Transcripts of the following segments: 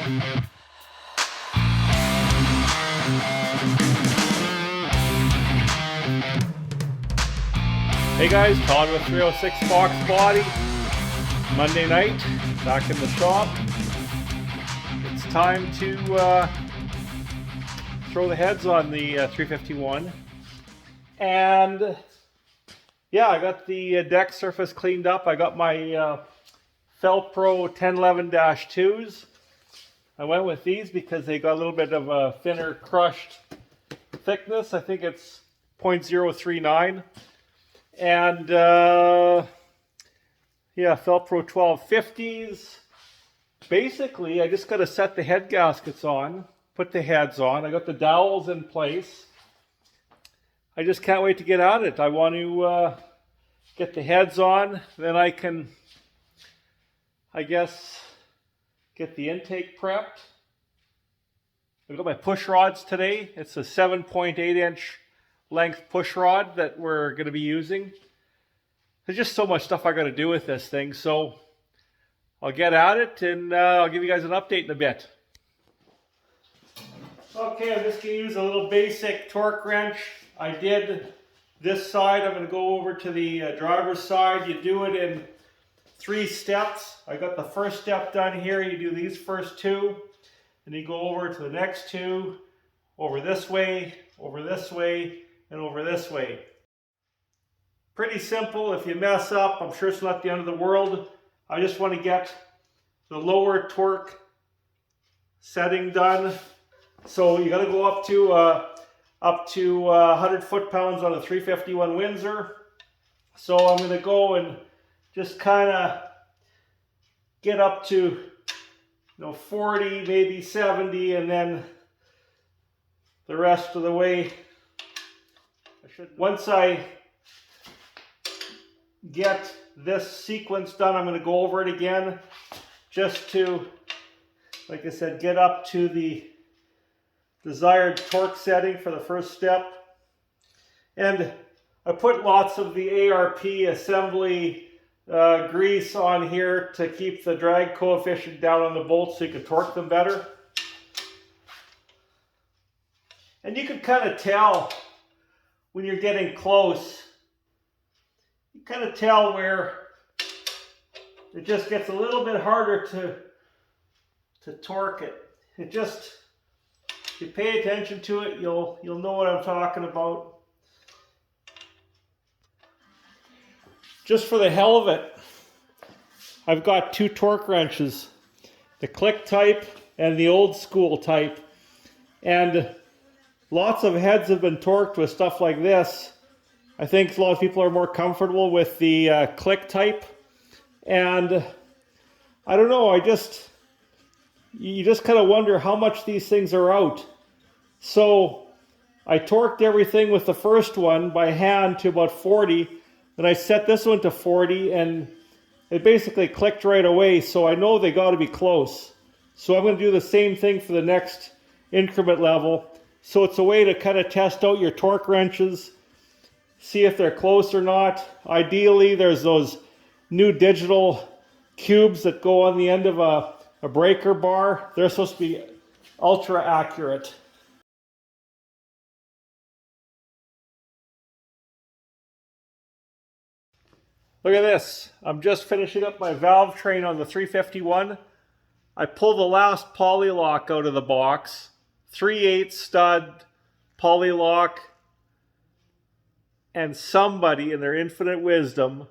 Hey guys, Todd with 306 Foxbody. Monday night, back in the shop. It's time to throw the heads on the 351. And yeah, I got the deck surface cleaned up. I got my Felpro 1011-2s. I went with these because they got a little bit of a thinner crushed thickness. I think it's 0.039. And yeah, Felpro 1250s. Basically, I just got to set the head gaskets on, put the heads on. I got the dowels in place. I just can't wait to get at it. I want to get the heads on, then I can, I guess, get the intake prepped. I got my push rods today. It's a 7.8 inch length push rod that we're going to be using. There's just so much stuff I got to do with this thing, so I'll get at it and I'll give you guys an update in a bit. Okay, I'm just going to use a little basic torque wrench. I did this side. I'm going to go over to the driver's side. You do it in 3 steps. I got the first step done here. You do these first 2, and you go over to the next 2, over this way, and over this way. Pretty simple. If you mess up, I'm sure it's not the end of the world. I just want to get the lower torque setting done. So you got to go up to 100 foot-pounds on a 351 Windsor. So I'm going to go and just kind of get up to 40, maybe 70, and then the rest of the way. Once I get this sequence done, I'm going to go over it again just to, like I said, get up to the desired torque setting for the first step. And I put lots of the ARP assembly grease on here to keep the drag coefficient down on the bolts so you can torque them better. And you can kind of tell when you're getting close, you kind of tell where it just gets a little bit harder to torque it. It just, if you pay attention to it, you'll know what I'm talking about. Just for the hell of it, I've got 2 torque wrenches, the click type and the old school type. And lots of heads have been torqued with stuff like this. I think a lot of people are more comfortable with the click type. And I don't know, you just kind of wonder how much these things are out. So I torqued everything with the first one by hand to about 40. Then I set this one to 40 and it basically clicked right away. So I know they got to be close. So I'm going to do the same thing for the next increment level. So it's a way to kind of test out your torque wrenches, see if they're close or not. Ideally, there's those new digital cubes that go on the end of a breaker bar. They're supposed to be ultra accurate. Look at this. I'm just finishing up my valve train on the 351. I pulled the last poly lock out of the box. 3/8 stud, poly lock, and somebody in their infinite wisdom,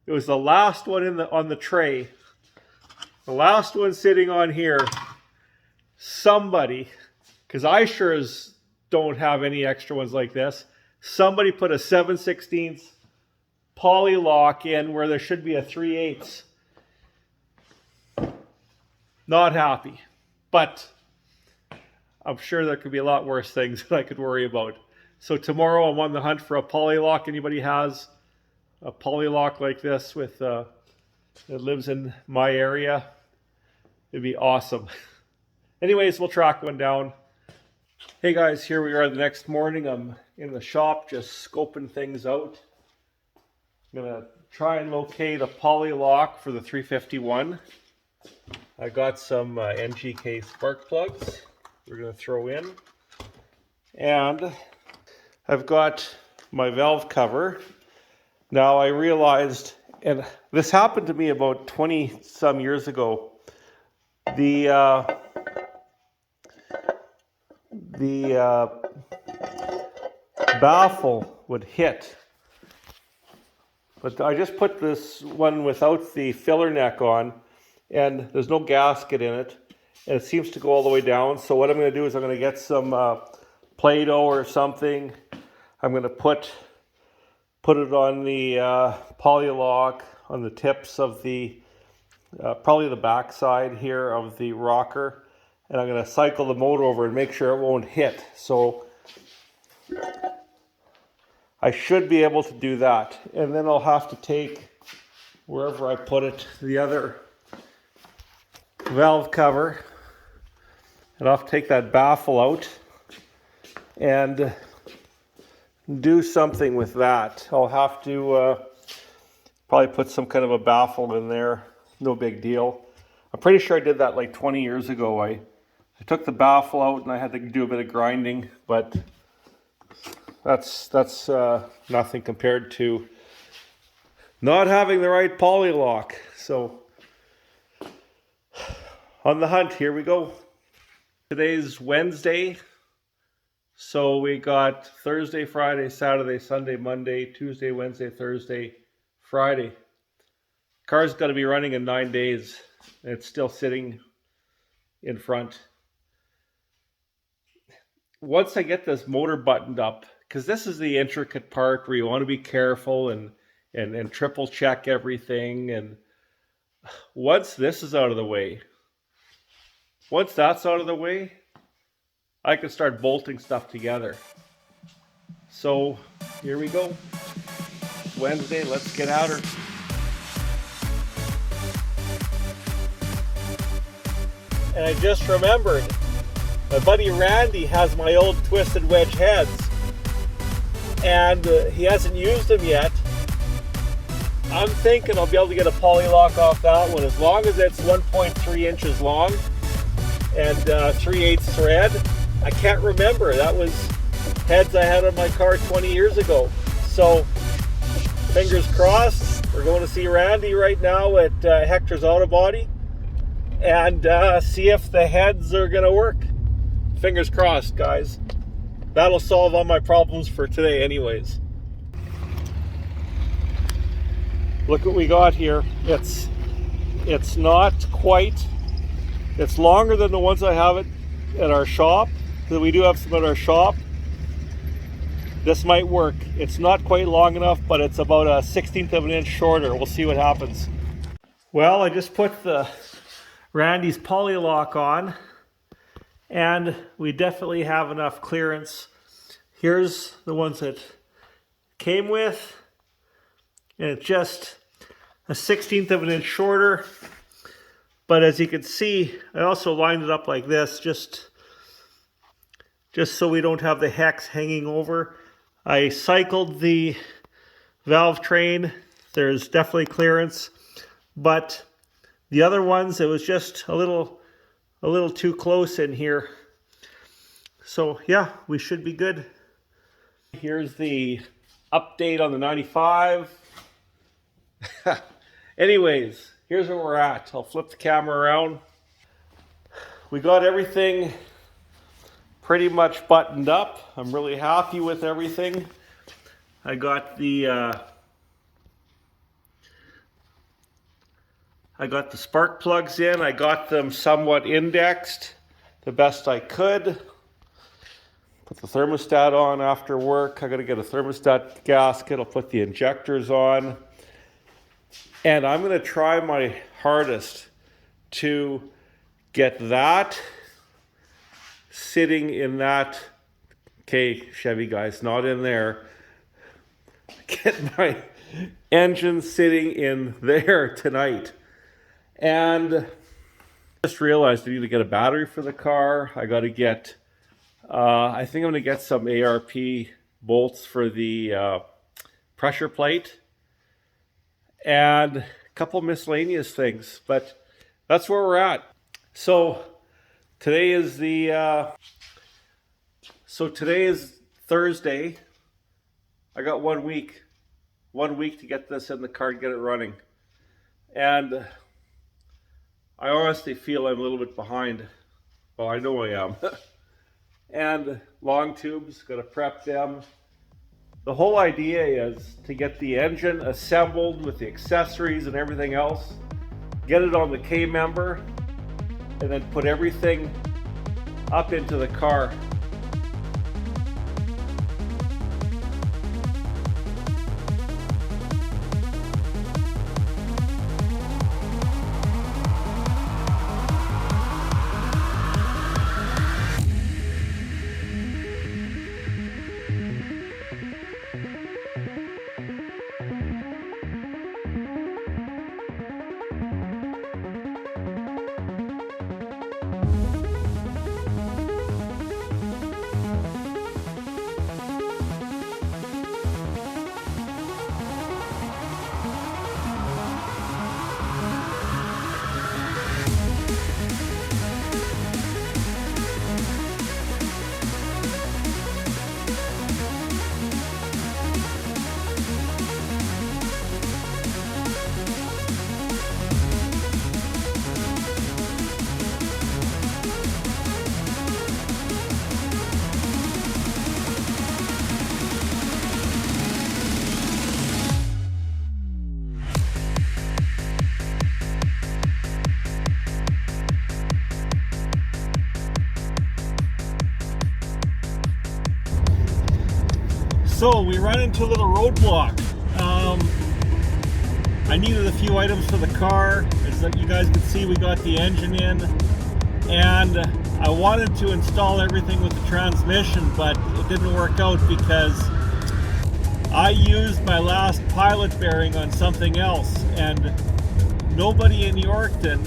it was the last one on the tray, the last one sitting on here, somebody, because I sure as don't have any extra ones like this, somebody put a 7/16 poly lock in where there should be a 3/8. Not happy, but I'm sure there could be a lot worse things that I could worry about. So tomorrow I'm on the hunt for a poly lock. Anybody has a poly lock like this with that lives in my area? It'd be awesome. Anyways, we'll track one down. Hey guys, here we are the next morning. I'm in the shop just scoping things out. I'm gonna try and locate a poly lock for the 351. I got some NGK spark plugs we're going to throw in. And I've got my valve cover. Now I realized, and this happened to me about 20 some years ago, the baffle would hit. But I just put this one without the filler neck on, and there's no gasket in it, and it seems to go all the way down. So what I'm going to do is I'm going to get some Play-Doh or something. I'm going to put it on the polylock on the tips of the probably the back side here of the rocker, and I'm going to cycle the motor over and make sure it won't hit. So I should be able to do that, and then I'll have to take, wherever I put it, the other valve cover, and I'll have to take that baffle out and do something with that. I'll have to probably put some kind of a baffle in there. No big deal. I'm pretty sure I did that like 20 years ago. I took the baffle out and I had to do a bit of grinding, but that's nothing compared to not having the right poly lock. So on the hunt, here we go. Today's Wednesday, so we got Thursday, Friday, Saturday, Sunday, Monday, Tuesday, Wednesday, Thursday, Friday. Car's got to be running in 9 days, and it's still sitting in front. Once I get this motor buttoned up, because this is the intricate part where you want to be careful and triple check everything, and once this is out of the way, once that's out of the way, I can start bolting stuff together. So here we go. It's Wednesday, let's get at her. And I just remembered, my buddy Randy has my old twisted wedge heads, and he hasn't used them yet. I'm thinking I'll be able to get a poly lock off that one, as long as it's 1.3 inches long and 3/8 thread. I can't remember. That was heads I had on my car 20 years ago. So fingers crossed. We're going to see Randy right now at Hector's Auto Body and see if the heads are going to work. Fingers crossed, guys. That'll solve all my problems for today anyways. Look what we got here. It's not quite, it's longer than the ones I have at our shop. So we do have some at our shop. This might work. It's not quite long enough, but it's about a 1/16 of an inch shorter. We'll see what happens. Well, I just put the Randy's poly lock on, and we definitely have enough clearance. Here's the ones that came with, and it's just a 1/16 of an inch shorter. But as you can see, I also lined it up like this, just so we don't have the hex hanging over. I cycled the valve train. There's definitely clearance, but the other ones, it was just a little too close in here. So yeah, we should be good. Here's the update on the 95. Anyways, here's where we're at. I'll flip the camera around. We got everything pretty much buttoned up. I'm really happy with everything. I got the spark plugs in. I got them somewhat indexed the best I could. Put the thermostat on after work. I got to get a thermostat gasket. I'll put the injectors on. And I'm going to try my hardest to get that sitting in that, okay, Chevy guys, not in there. Get my engine sitting in there tonight. And I just realized I need to get a battery for the car. I got to get, I think I'm going to get some ARP bolts for the pressure plate and a couple miscellaneous things. But that's where we're at. So today is today is Thursday. I got 1 week. 1 week to get this in the car and get it running. And I honestly feel I'm a little bit behind. Well, I know I am. And long tubes, gotta prep them. The whole idea is to get the engine assembled with the accessories and everything else, get it on the K-member, and then put everything up into the car. So we ran into a little roadblock. I needed a few items for the car. As you guys can see, we got the engine in, and I wanted to install everything with the transmission, but it didn't work out because I used my last pilot bearing on something else, and nobody in Yorkton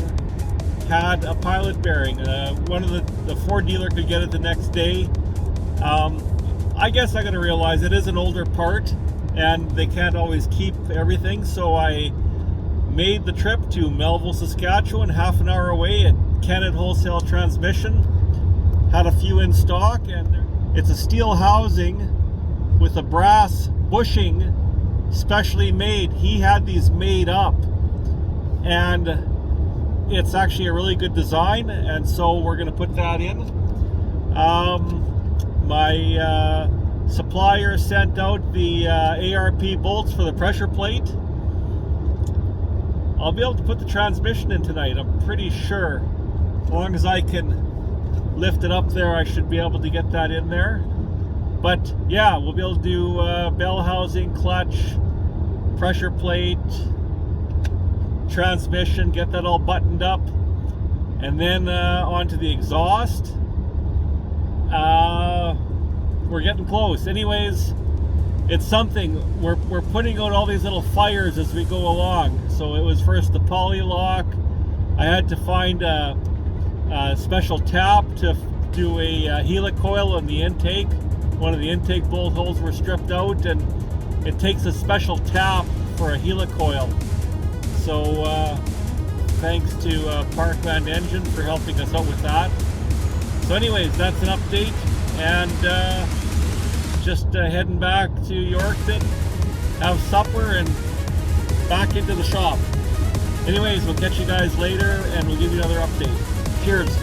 had a pilot bearing. One of the Ford dealer could get it the next day. I guess I gotta realize it is an older part and they can't always keep everything, so I made the trip to Melville, Saskatchewan, half an hour away at Kennett Wholesale Transmission. Had a few in stock, and it's a steel housing with a brass bushing, specially made. He had these made up, and it's actually a really good design, and so we're gonna put that in. My supplier sent out the ARP bolts for the pressure plate. I'll be able to put the transmission in tonight, I'm pretty sure. As long as I can lift it up there, I should be able to get that in there. But yeah, we'll be able to do bell housing, clutch, pressure plate, transmission, get that all buttoned up. And then onto the exhaust. We're getting close. Anyways, it's something. We're putting out all these little fires as we go along. So it was first the poly lock. I had to find a special tap to do a helicoil on the intake. One of the intake bolt holes were stripped out, and it takes a special tap for a helicoil. So thanks to Parkland Engine for helping us out with that. So anyways, that's an update, and just heading back to Yorkton, have supper, and back into the shop. Anyways, we'll catch you guys later, and we'll give you another update. Cheers.